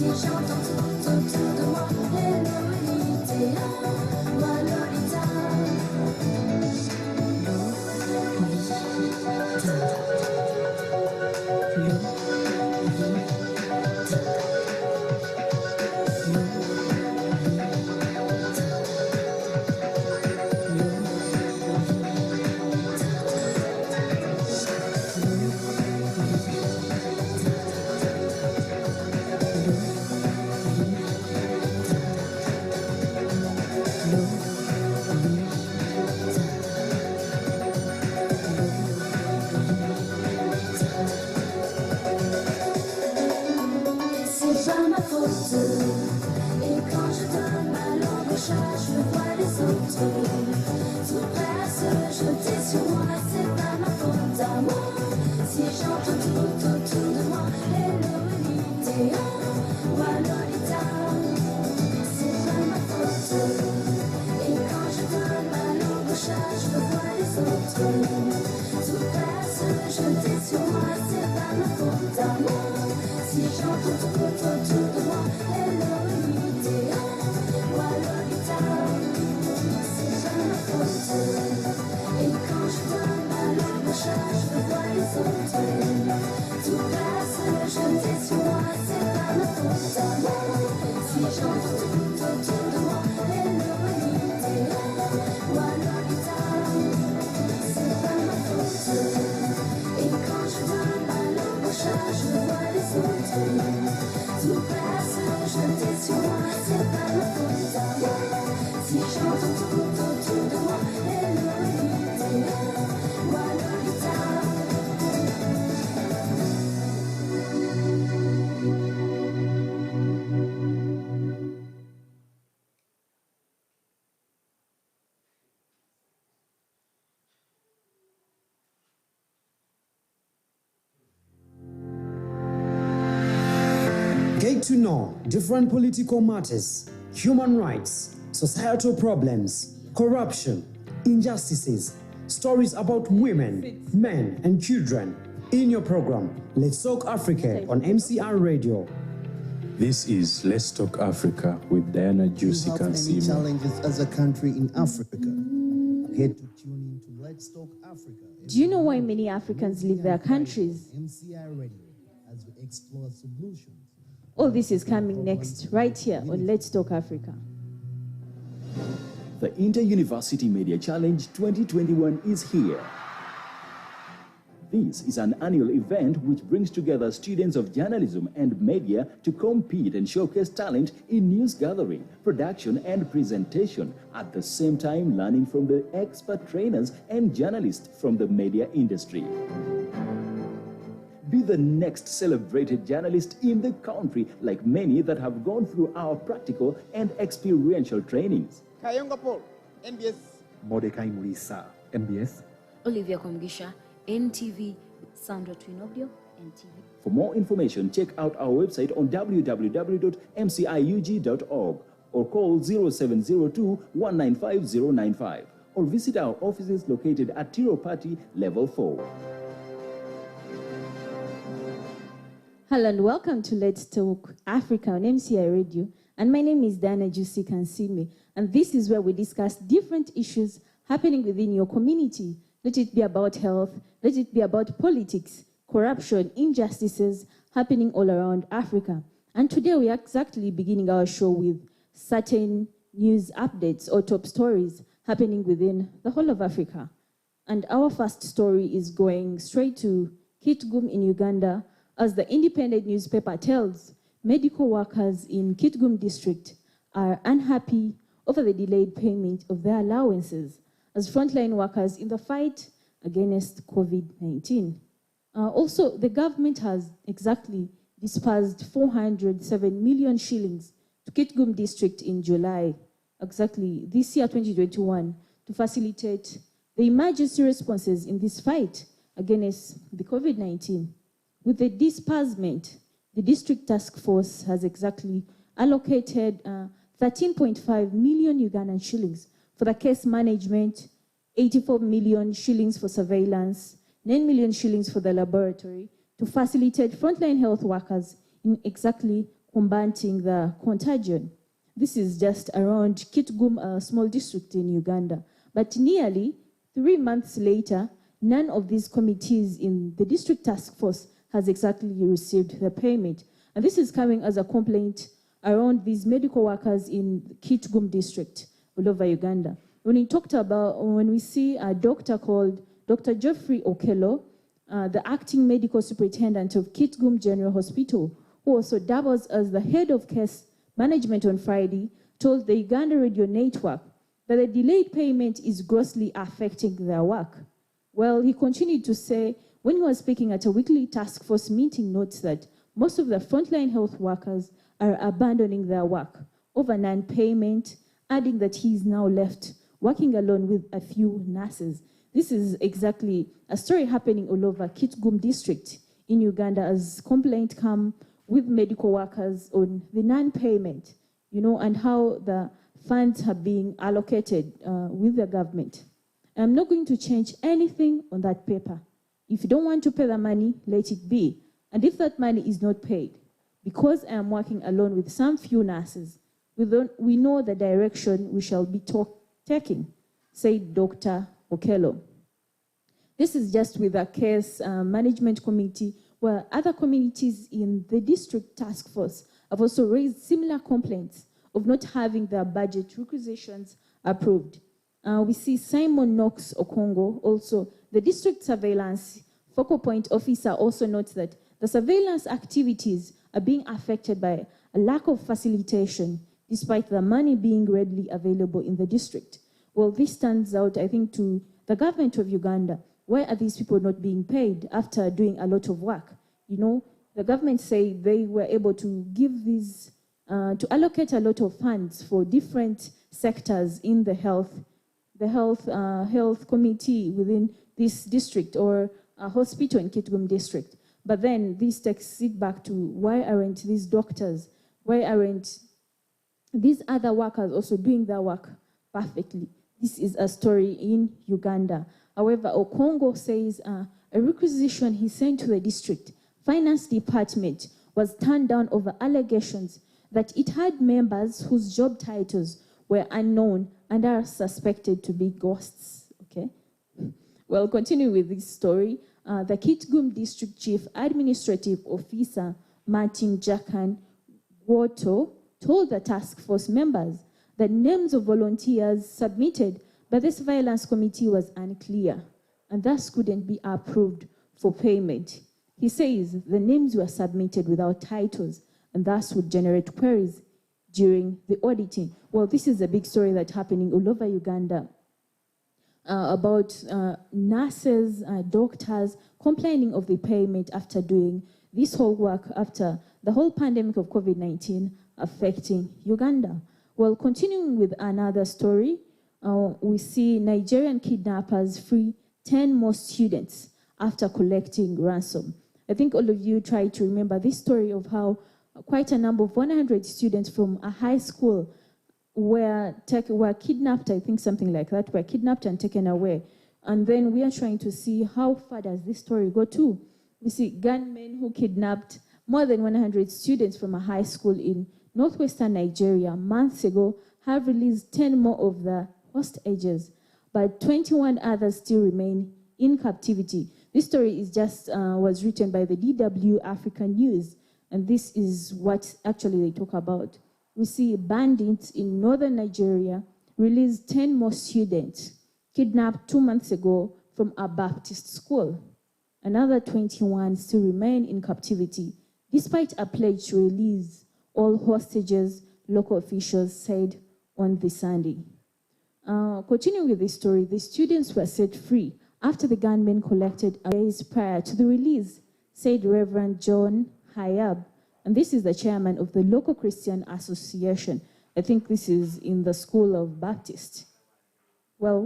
Si j'entends tout autour de moi, Hello Lolita, moi Lolita. C'est pas ma faute. Et quand je donne ma langue au chat, je vois les autres. Tout presse, je dis sur moi, c'est pas ma faute à moi. Si j'entends tout autour de moi, Hello Lolita, moi Lolita. C'est pas ma faute. Et quand je donne ma langue au chat, je vois les autres. Tout presse, je dis sur moi, c'est pas ma faute à moi. Si j'entends tout autour de moi, Hello Lolita, moi Lolita. C'est pas ma faute. Et quand je donne ma langue au chat, je vois les autres. Tout passe, je dis sur moi, c'est pas ma faute à moi. Si j'entends tout autour de moi, Hello Lolita, moi Lolita. C'est pas ma faute. Et quand je donne ma langue au chat, je vois les autres. Tout passe, je dis sur moi, c'est pas ma faute à moi. Si j'entends tout autour de moi, Hello Lolita, moi Lolita. Get to know different political matters, human rights, societal problems, corruption, injustices, stories about women, men, and children in your program, Let's Talk Africa on MCR Radio. This is Let's Talk Africa with Diana Juicy Do you have any Kansima. challenges as a country in Africa? Get to tune in to Let's Talk Africa. Do you know why many Africans leave their countries? MCI Radio, as we explore solutions. All this is coming next, right here on Let's Talk Africa. The Inter-University Media Challenge 2021 is here. This is an annual event which brings together students of journalism and media to compete and showcase talent in news gathering, production, and presentation, at the same time learning from the expert trainers and journalists from the media industry. Be the next celebrated journalist in the country, like many that have gone through our practical and experiential trainings. Kayonga Paul, NBS. Mordecai Mulisa, MBS. Olivia Komgisha, NTV, Sandra Twinobdio, NTV. For more information, check out our website on www.mciug.org or call 0702-195-095 or visit our offices located at Tiropati Level 4. Hello and welcome to Let's Talk Africa on MCI Radio. And my name is Diana Juicy Kansima. And this is where we discuss different issues happening within your community. Let it be about health, let it be about politics, corruption, injustices happening all around Africa. And today we are exactly beginning our show with certain news updates or top stories happening within the whole of Africa. And our first story is going straight to Kitgum in Uganda, as the independent newspaper tells medical workers in Kitgum district are unhappy over the delayed payment of their allowances as frontline workers in the fight against COVID-19. Also, the government has exactly disbursed 407 million shillings to Kitgum district in July, exactly this year, 2021, to facilitate the emergency responses in this fight against the COVID-19. With the disbursement, the district task force has exactly allocated 13.5 million Ugandan shillings for the case management, 84 million shillings for surveillance, 9 million shillings for the laboratory to facilitate frontline health workers in exactly combating the contagion. This is just around Kitgum, a small district in Uganda. But nearly 3 months later, none of these committees in the district task force has exactly received the payment. And this is coming as a complaint around these medical workers in Kitgum district all over Uganda. When we see a doctor called Dr. Geoffrey Okello, the acting medical superintendent of Kitgum General Hospital, who also doubles as the head of case management on Friday, told the Uganda Radio Network that the delayed payment is grossly affecting their work. Well, he continued to say, when he was speaking at a weekly task force meeting, notes that most of the frontline health workers are abandoning their work over non-payment, adding that he is now left working alone with a few nurses. This is exactly a story happening all over Kitgum district in Uganda as complaints come with medical workers on the non-payment, and how the funds have been allocated with the government. I'm not going to change anything on that paper. If you don't want to pay the money, let it be. And if that money is not paid, because I am working alone with some few nurses, we know the direction we shall be taking, said Dr. Okello. This is just with a case management committee where other communities in the district task force have also raised similar complaints of not having their budget requisitions approved. We see Simon Knox Okongo, also the district surveillance focal point officer, also notes that the surveillance activities are being affected by a lack of facilitation, despite the money being readily available in the district. Well, this stands out, I think, to the government of Uganda. Why are these people not being paid after doing a lot of work? The government say they were able to give these, to allocate a lot of funds for different sectors in the health committee within this district or a hospital in Kitgum district. But then this takes it back to why aren't these doctors, why aren't these other workers also doing their work perfectly? This is a story in Uganda. However, Okongo says a requisition he sent to the district finance department was turned down over allegations that it had members whose job titles were unknown and are suspected to be ghosts. Okay. Well, continuing with this story, the Kitgum District Chief Administrative Officer Martin Jakan Woto told the task force members that names of volunteers submitted by the surveillance committee was unclear and thus couldn't be approved for payment. He says the names were submitted without titles and thus would generate queries during the auditing. Well, this is a big story that's happening all over Uganda about nurses, doctors complaining of the payment after doing this whole work after the whole pandemic of COVID-19 affecting Uganda. Well, continuing with another story, we see Nigerian kidnappers free 10 more students after collecting ransom. I think all of you try to remember this story of how quite a number of 100 students from a high school were kidnapped, I think something like that, were kidnapped and taken away. And then we are trying to see how far does this story go to. We see gunmen who kidnapped more than 100 students from a high school in northwestern Nigeria months ago have released 10 more of the hostages, but 21 others still remain in captivity. This story is just was written by the DW African News, and this is what actually they talk about. We see bandits in northern Nigeria released 10 more students kidnapped 2 months ago from a Baptist school. Another 21 still remain in captivity, despite a pledge to release all hostages, local officials said on the Sunday. Continuing with this story, the students were set free after the gunmen collected days prior to the release, said Reverend John Hayab. And this is the chairman of the local Christian association. I think this is in the School of Baptist. Well,